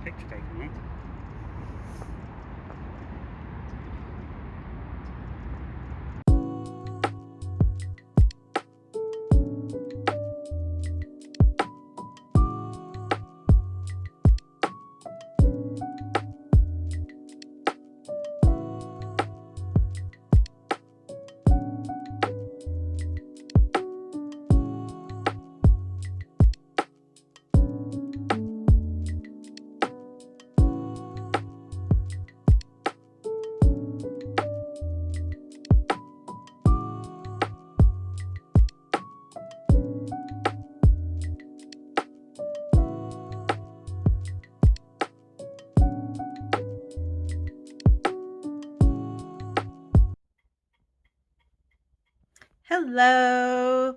picture taken, right? Hello.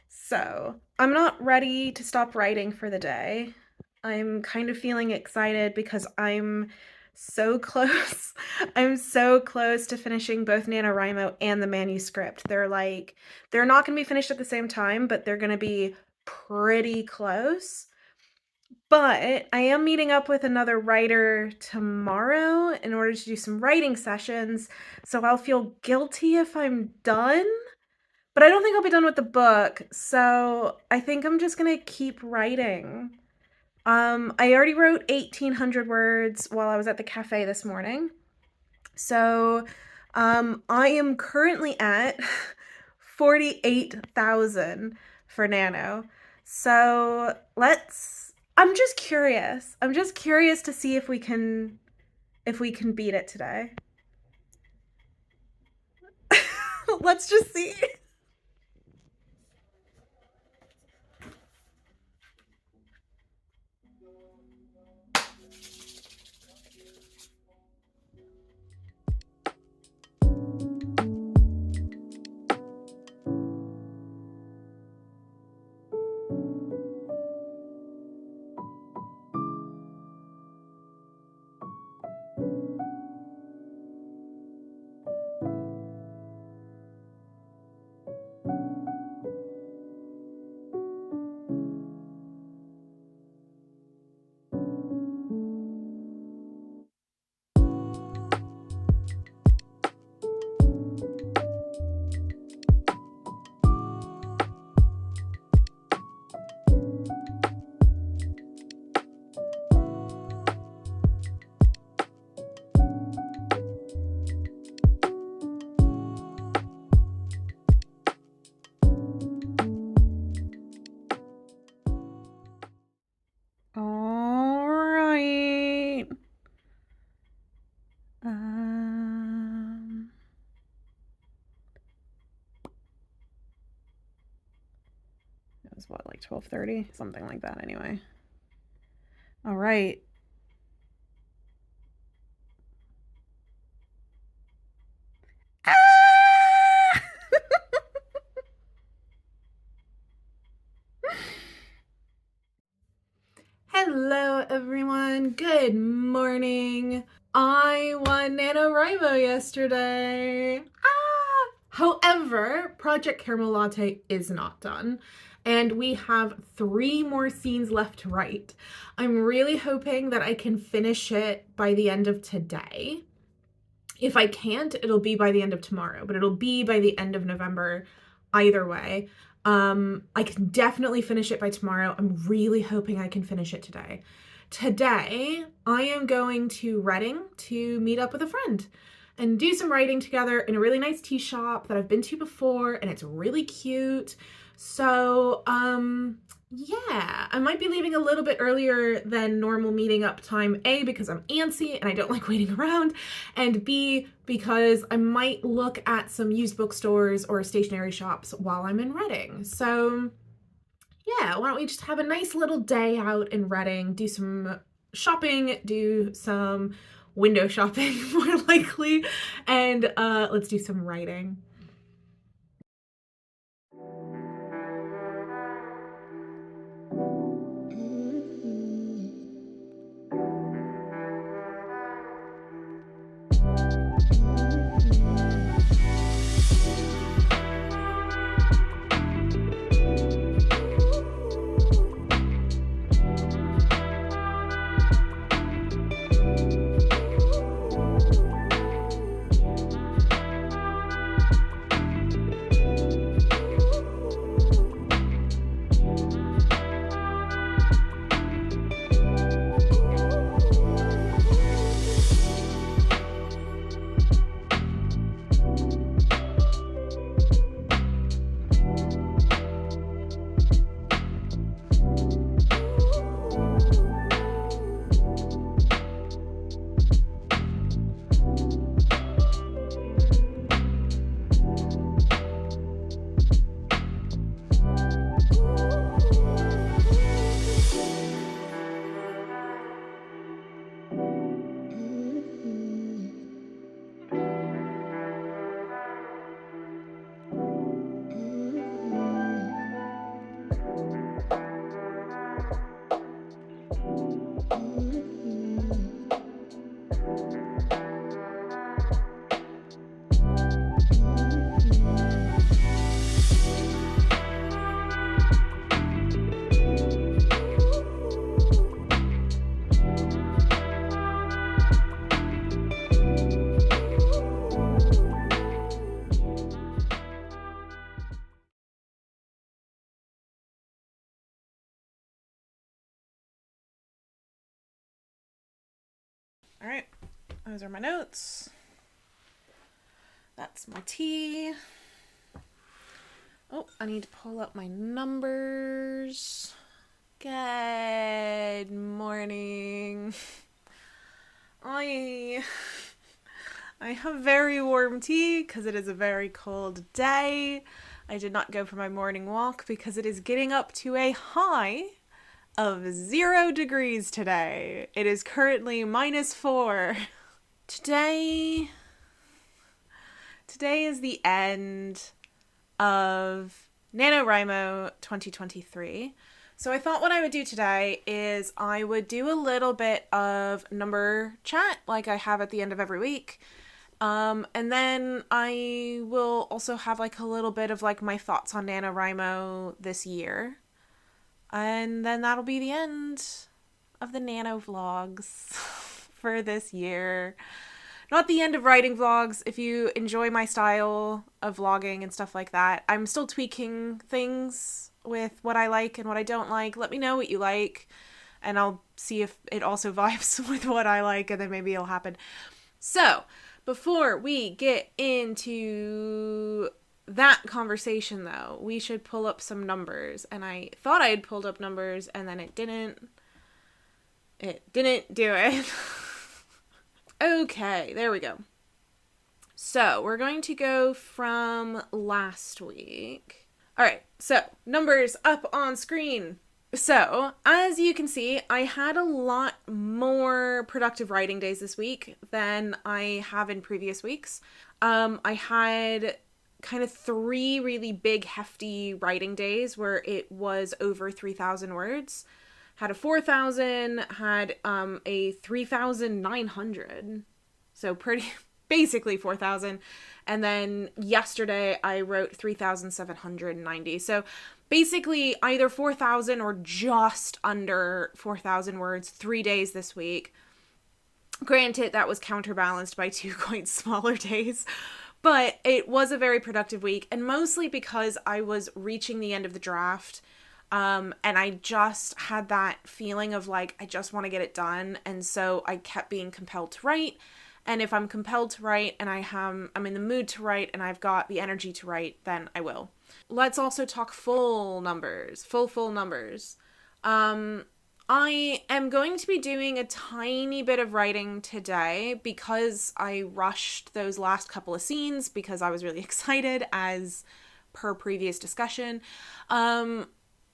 So I'm not ready to stop writing for the day. I'm kind of feeling excited because I'm so close. I'm so close to finishing both NaNoWriMo and the manuscript. They're not going to be finished at the same time, but they're going to be pretty close. But I am meeting up with another writer tomorrow in order to do some writing sessions, so I'll feel guilty if I'm done. But I don't think I'll be done with the book, so I think I'm just gonna keep writing. I already wrote 1,800 words while I was at the cafe this morning. So I am currently at 48,000 for NaNo. So I'm just curious. I'm just curious to see if we can beat it today. Let's just see. All right. It was what, like 12:30, something like that. Anyway. All right. Ah! Hello, everyone. Good morning. I won NaNoWriMo yesterday. However, Project Caramel Latte is not done, and we have 3 more scenes left to write. I'm really hoping that I can finish it by the end of today. If I can't, it'll be by the end of tomorrow, but it'll be by the end of November either way. I can definitely finish it by tomorrow. I'm really hoping I can finish it today. Today, I am going to Reading to meet up with a friend and do some writing together in a really nice tea shop that I've been to before, and it's really cute. So, yeah, I might be leaving a little bit earlier than normal meeting up time, A, because I'm antsy and I don't like waiting around, and B, because I might look at some used bookstores or stationery shops while I'm in Reading. So, yeah, why don't we just have a nice little day out in Reading, do some shopping, do some window shopping more likely, and let's do some writing. All right, those are my notes. That's my tea. Oh, I need to pull up my numbers. Good morning. I have very warm tea because it is a very cold day. I did not go for my morning walk because it is getting up to a high of 0 degrees today. It is currently -4. Today is the end of NaNoWriMo 2023. So I thought what I would do today is I would do a little bit of number chat like I have at the end of every week. And then I will also have like a little bit of like my thoughts on NaNoWriMo this year. And then that'll be the end of the Nano vlogs for this year. Not the end of writing vlogs. If you enjoy my style of vlogging and stuff like that, I'm still tweaking things with what I like and what I don't like. Let me know what you like, and I'll see if it also vibes with what I like, and then maybe it'll happen. So, before we get into that conversation, though, we should pull up some numbers. And I thought I had pulled up numbers, and then it didn't. It didn't do it. Okay, there we go. So, we're going to go from last week. All right, so numbers up on screen. So, as you can see, I had a lot more productive writing days this week than I have in previous weeks. I had kind of 3 really big, hefty writing days where it was over 3,000 words. Had a 4,000, had a 3,900. So basically 4,000. And then yesterday I wrote 3,790. So basically either 4,000 or just under 4,000 words 3 days this week. Granted, that was counterbalanced by 2 quite smaller days. But it was a very productive week, and mostly because I was reaching the end of the draft, and I just had that feeling of like, I just want to get it done, and so I kept being compelled to write. And if I'm compelled to write and I'm in the mood to write and I've got the energy to write, then I will. Let's also talk full numbers. I am going to be doing a tiny bit of writing today because I rushed those last couple of scenes because I was really excited, as per previous discussion.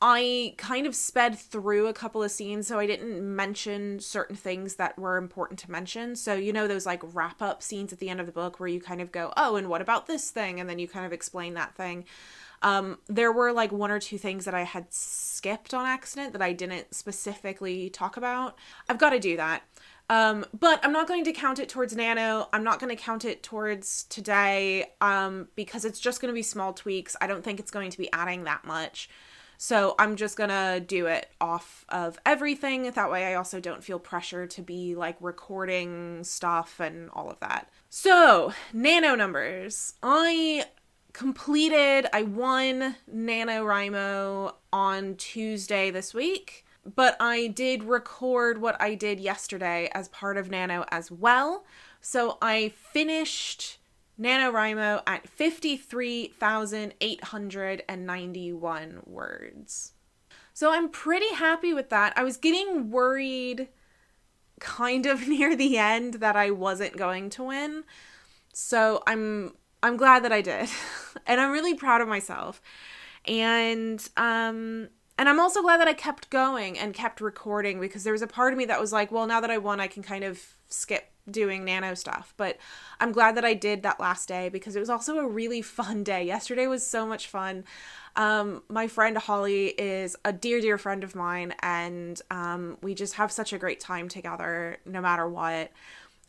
I kind of sped through a couple of scenes, so I didn't mention certain things that were important to mention. So, you know, those like wrap-up scenes at the end of the book where you kind of go, oh, and what about this thing? And then you kind of explain that thing. There were like 1 or 2 things that I had skipped on accident that I didn't specifically talk about. I've got to do that. But I'm not going to count it towards Nano. I'm not going to count it towards today, because it's just going to be small tweaks. I don't think it's going to be adding that much. So I'm just going to do it off of everything. That way I also don't feel pressure to be like recording stuff and all of that. So, Nano numbers. I won NaNoWriMo on Tuesday this week, but I did record what I did yesterday as part of Nano as well. So I finished NaNoWriMo at 53,891 words. So I'm pretty happy with that. I was getting worried kind of near the end that I wasn't going to win. So I'm glad that I did. And I'm really proud of myself. And I'm also glad that I kept going and kept recording, because there was a part of me that was like, well, now that I won, I can kind of skip doing Nano stuff. But I'm glad that I did that last day, because it was also a really fun day. Yesterday was so much fun. My friend Holly is a dear, dear friend of mine, and we just have such a great time together no matter what.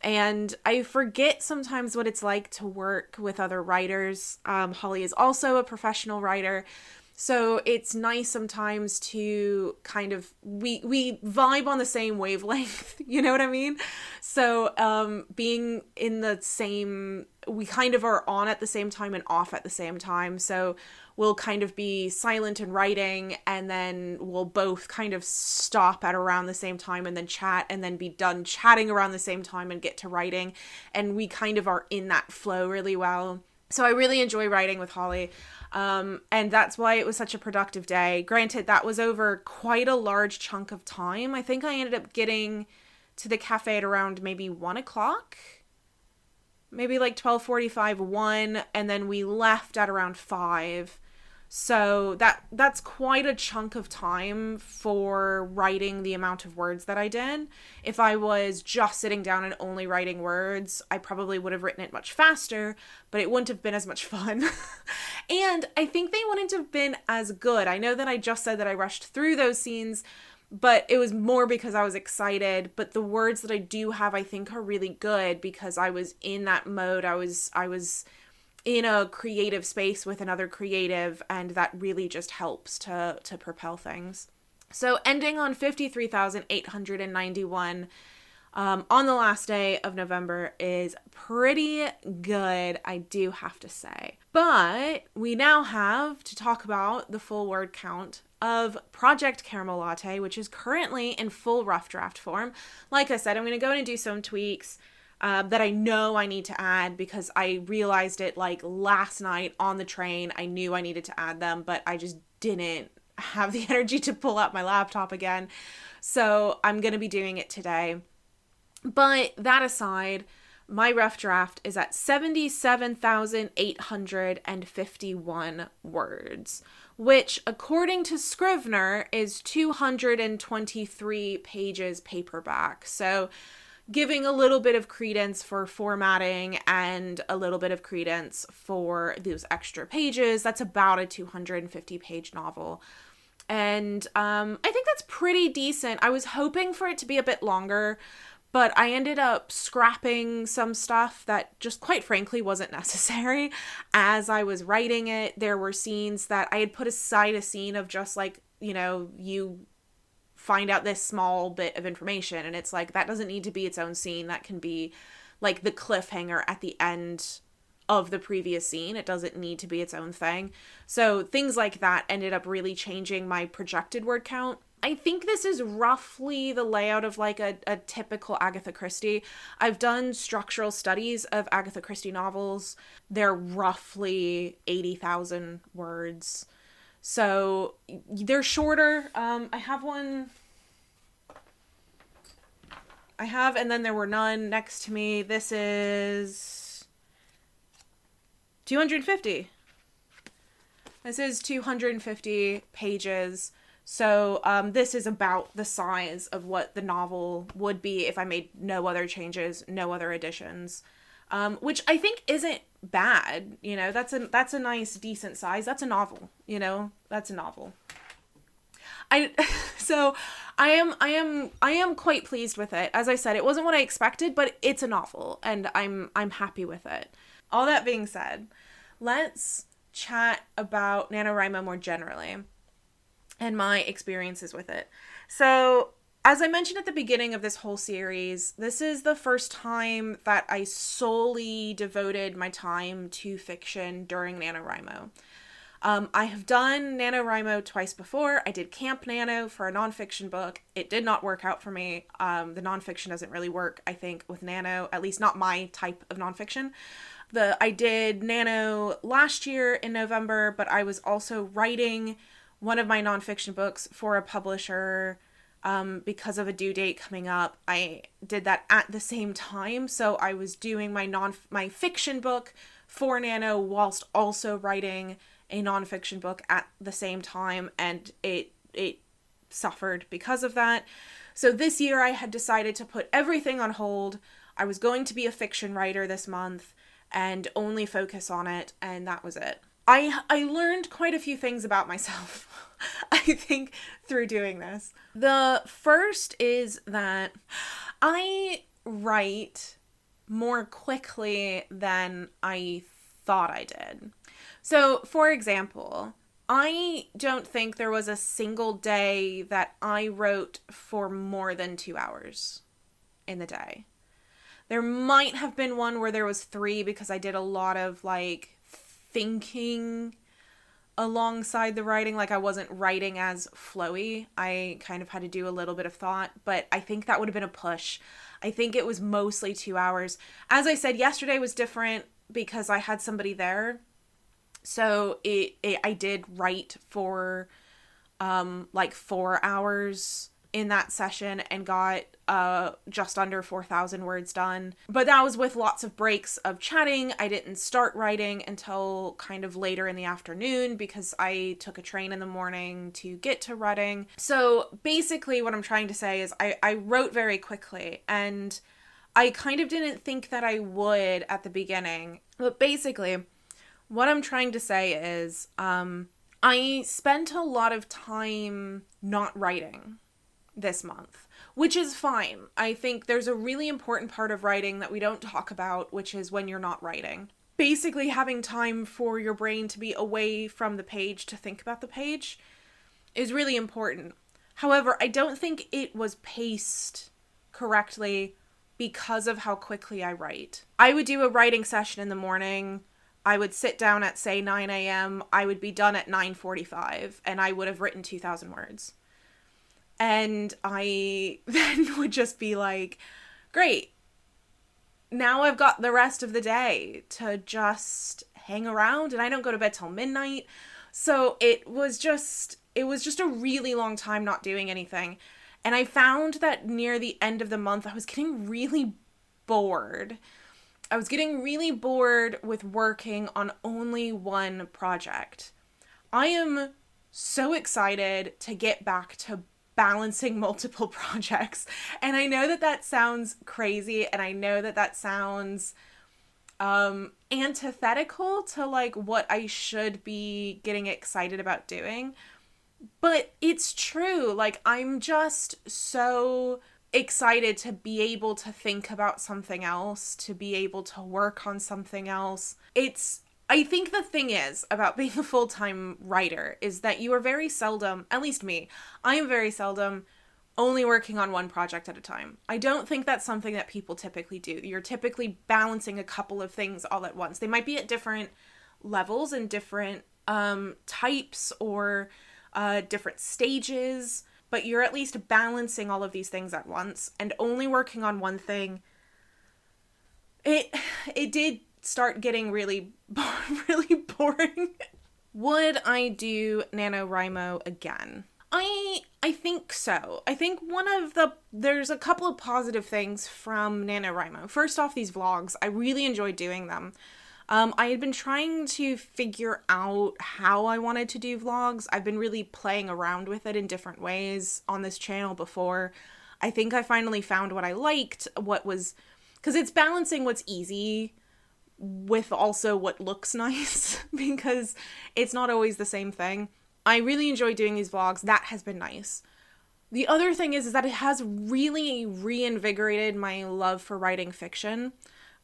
And I forget sometimes what it's like to work with other writers. Holly is also a professional writer. So it's nice sometimes to kind of, we vibe on the same wavelength, you know what I mean? So being in the same, we kind of are on at the same time and off at the same time. So we'll kind of be silent and writing, and then we'll both kind of stop at around the same time and then chat, and then be done chatting around the same time and get to writing. And we kind of are in that flow really well. So I really enjoy writing with Holly. And that's why it was such a productive day. Granted, that was over quite a large chunk of time. I think I ended up getting to the cafe at around maybe 1 o'clock. Maybe like 12:45, 1, and then we left at around 5. So that's quite a chunk of time for writing the amount of words that I did. If I was just sitting down and only writing words, I probably would have written it much faster, but it wouldn't have been as much fun. And I think they wouldn't have been as good. I know that I just said that I rushed through those scenes, but it was more because I was excited. But the words that I do have, I think, are really good because I was in that mode. I was in a creative space with another creative, and that really just helps to propel things. So ending on 53,891 on the last day of November is pretty good, I do have to say. But we now have to talk about the full word count of Project Caramel Latte, which is currently in full rough draft form. Like I said, I'm going to go in and do some tweaks that I know I need to add, because I realized it like last night on the train. I knew I needed to add them, but I just didn't have the energy to pull out my laptop again. So I'm going to be doing it today. But that aside, my rough draft is at 77,851 words, which according to Scrivener is 223 pages paperback. So giving a little bit of credence for formatting and a little bit of credence for those extra pages, that's about a 250 page novel. And I think that's pretty decent. I was hoping for it to be a bit longer, but I ended up scrapping some stuff that just quite frankly wasn't necessary. As I was writing it, there were scenes that I had put aside, a scene of just like, you know, you find out this small bit of information, and it's like, that doesn't need to be its own scene. That can be like the cliffhanger at the end of the previous scene. It doesn't need to be its own thing. So things like that ended up really changing my projected word count. I think this is roughly the layout of like a typical Agatha Christie. I've done structural studies of Agatha Christie novels. They're roughly 80,000 words. So they're shorter. I have, and then there were none next to me. This is 250. This is 250 pages. So this is about the size of what the novel would be if I made no other changes, no other additions. Which I think isn't bad, you know. That's a nice, decent size. That's a novel, you know. That's a novel. So I am quite pleased with it. As I said, it wasn't what I expected, but it's a novel, and I'm happy with it. All that being said, let's chat about NaNoWriMo more generally and my experiences with it. So, as I mentioned at the beginning of this whole series, this is the first time that I solely devoted my time to fiction during NaNoWriMo. I have done NaNoWriMo twice before. I did Camp Nano for a nonfiction book. It did not work out for me. The nonfiction doesn't really work, I think, with Nano, at least not my type of nonfiction. I did Nano last year in November, but I was also writing one of my nonfiction books for a publisher because of a due date coming up. I did that at the same time, so I was doing my fiction book for Nano whilst also writing a nonfiction book at the same time, and it suffered because of that. So this year I had decided to put everything on hold. I was going to be a fiction writer this month and only focus on it, and that was it. I learned quite a few things about myself, I think, through doing this. The first is that I write more quickly than I thought I did. So, for example, I don't think there was a single day that I wrote for more than 2 hours in the day. There might have been one where there was 3 because I did a lot of like thinking alongside the writing. Like I wasn't writing as flowy. I kind of had to do a little bit of thought, but I think that would have been a push. I think it was mostly 2 hours. As I said, yesterday was different because I had somebody there. So I did write for like 4 hours in that session and got just under 4,000 words done. But that was with lots of breaks of chatting. I didn't start writing until kind of later in the afternoon because I took a train in the morning to get to Reading. So basically what I'm trying to say is I wrote very quickly, and I kind of didn't think that I would at the beginning. But basically what I'm trying to say is I spent a lot of time not writing this month, which is fine. I think there's a really important part of writing that we don't talk about, which is when you're not writing. Basically, having time for your brain to be away from the page to think about the page is really important. However, I don't think it was paced correctly because of how quickly I write. I would do a writing session in the morning. I would sit down at, say, 9 a.m. I would be done at 9:45, and I would have written 2,000 words. And I then would just be like, great, now I've got the rest of the day to just hang around, and I don't go to bed till midnight. So it was just a really long time not doing anything. And I found that near the end of the month, I was getting really bored. I was getting really bored with working on only one project. I am so excited to get back to balancing multiple projects. And I know that that sounds crazy, and I know that that sounds antithetical to like what I should be getting excited about doing. But it's true. Like, I'm just so excited to be able to think about something else, to be able to work on something else. I think the thing is about being a full-time writer is that you are very seldom, at least me, I am very seldom only working on one project at a time. I don't think that's something that people typically do. You're typically balancing a couple of things all at once. They might be at different levels and different types or different stages, but you're at least balancing all of these things at once, and only working on one thing. It did start getting really boring. Would I do NaNoWriMo again? I think so. I think there's a couple of positive things from NaNoWriMo. First off, these vlogs. I really enjoyed doing them. I had been trying to figure out how I wanted to do vlogs. I've been really playing around with it in different ways on this channel before. I think I finally found what I liked, because it's balancing what's easy with also what looks nice, because it's not always the same thing. I really enjoy doing these vlogs. That has been nice. The other thing is that it has really reinvigorated my love for writing fiction.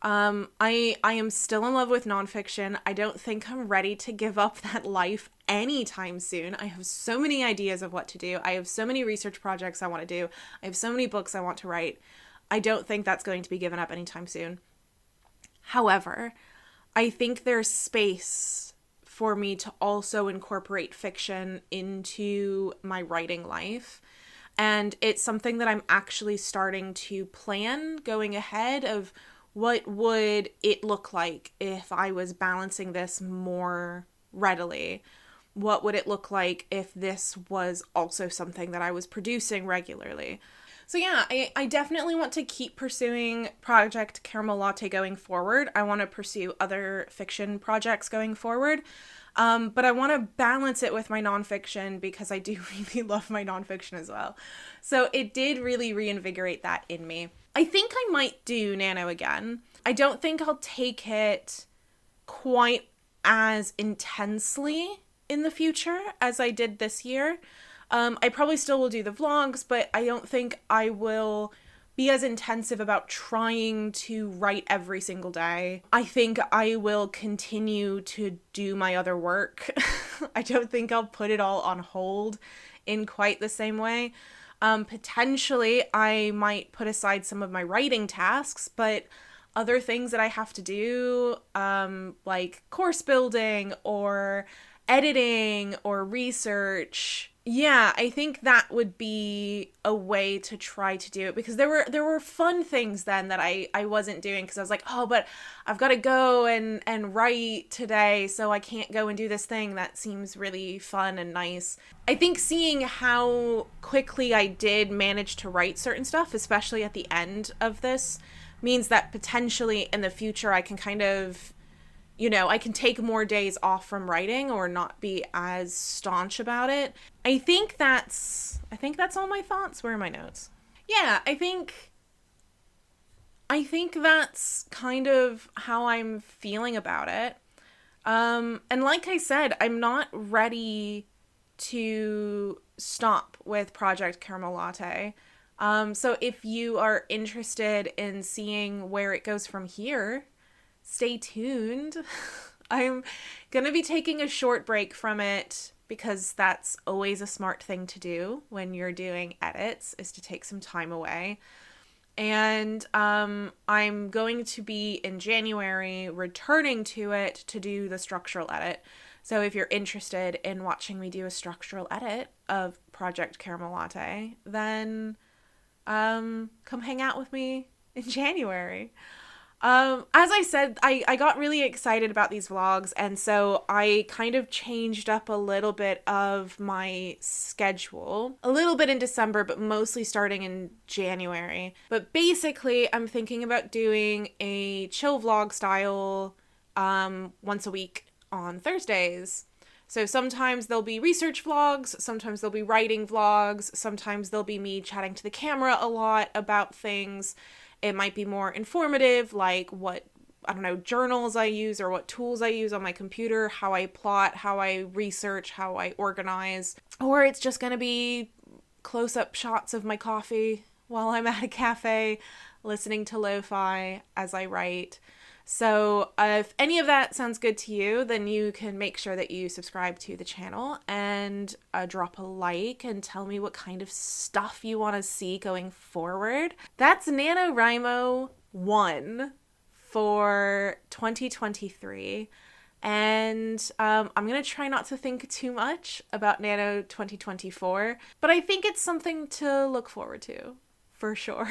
I am still in love with nonfiction. I don't think I'm ready to give up that life anytime soon. I have so many ideas of what to do. I have so many research projects I want to do. I have so many books I want to write. I don't think that's going to be given up anytime soon. However, I think there's space for me to also incorporate fiction into my writing life. And it's something that I'm actually starting to plan going ahead of what would it look like if I was balancing this more readily? What would it look like if this was also something that I was producing regularly? So yeah, I definitely want to keep pursuing Project Caramel Latte going forward. I want to pursue other fiction projects going forward. But I want to balance it with my nonfiction because I do really love my nonfiction as well. So it did really reinvigorate that in me. I think I might do Nano again. I don't think I'll take it quite as intensely in the future as I did this year. I probably still will do the vlogs, but I don't think I will be as intensive about trying to write every single day. I think I will continue to do my other work I don't think I'll put it all on hold in quite the same way. Potentially, I might put aside some of my writing tasks, but other things that I have to do, like course building or editing or research. Yeah, I think that would be a way to try to do it, because there were fun things then that I wasn't doing, because I was like, oh, but I've got to go and write today, so I can't go and do this thing that seems really fun and nice. I think seeing how quickly I did manage to write certain stuff, especially at the end of this, means that potentially in the future I can kind of, I can take more days off from writing or not be as staunch about it. I think that's all my thoughts. Where are my notes? Yeah, I think that's kind of how I'm feeling about it. And like I said, I'm not ready to stop with Project Caramel Latte. So if you are interested in seeing where it goes from here, stay tuned. I'm gonna be taking a short break from it, because that's always a smart thing to do when you're doing edits, is to take some time away. And I'm going to be in January returning to it to do the structural edit. So if you're interested in watching me do a structural edit of Project Caramel Latte, then come hang out with me in January. As I said, I got really excited about these vlogs, and so I kind of changed up a little bit of my schedule. A little bit in December, but mostly starting in January. But basically, I'm thinking about doing a chill vlog style once a week on Thursdays. So sometimes there'll be research vlogs, sometimes there'll be writing vlogs, sometimes there'll be me chatting to the camera a lot about things. It might be more informative, like what, I don't know, journals I use or what tools I use on my computer, how I plot, how I research, how I organize. Or it's just going to be close-up shots of my coffee while I'm at a cafe listening to lo-fi as I write. So if any of that sounds good to you, then you can make sure that you subscribe to the channel and drop a like and tell me what kind of stuff you want to see going forward. That's NaNoWriMo 1 for 2023. And I'm going to try not to think too much about Nano 2024, but I think it's something to look forward to, for sure.